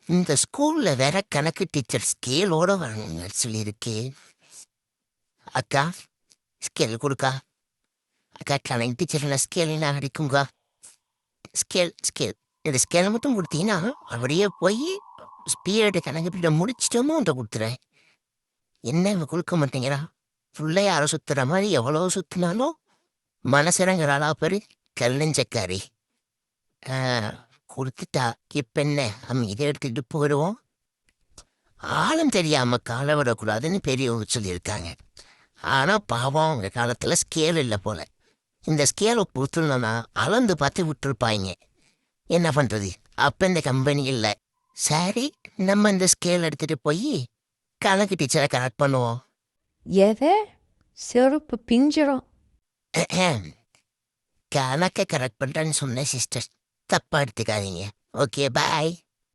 இந்த ஸ்கூல்ல வேற கணக்கு டீச்சர் ஸ்கேலோட வரணும்னு சொல்லியிருக்கே. அக்கா, ஸ்கேல் கொடுக்கா. அக்கா, கணக்கு டீச்சர் ஸ்கேல் அடிக்குங்க. ஸ்கேல் ஸ்கேல் இந்த ஸ்கேலை மட்டும் கொடுத்தீங்கன்னா அப்படியே போய் பீரியட் கணக்கு பீரியட் முடிச்சிட்டோமோ உன்ட்ட கொடுத்துறேன். என்ன இவன் கொடுக்க மாட்டேங்கிறா? ஃபுல்லாக யாரோ சுத்துற மாதிரி எவ்வளோ சுத்தினாலும் மனசிறங்கிறாளா பேரு கல்லஞ்சக்காரி. கொடுத்துட்டா. இப்ப என்ன நம்ம இதை எடுத்துக்கிட்டு போயிடுவோம். ஆழம் தெரியாம காலை விடக்கூடாதுன்னு பெரியவங்க சொல்லியிருக்காங்க. ஆனா பாவம் அவங்க காலத்துல ஸ்கேல் இல்லை போல. இந்த ஸ்கேலை கொடுத்துருந்தோன்னா அளந்து பார்த்து விட்டுருப்பாங்க. என்ன பண்றது? அப்ப இந்த கம்பெனி இல்லை. சரி, நம்ம இந்த ஸ்கேல் எடுத்துட்டு போய் கணக்கு டீச்சரை கரெக்ட் பண்ணுவோம். எதை? செருப்பு பிஞ்சிரும். கணக்கை கரெக்ட் பண்றேன்னு சொன்னேன் சிஸ்டர். தப்பா எடுத்துக்காதீங்க. ஓகே, பாய்.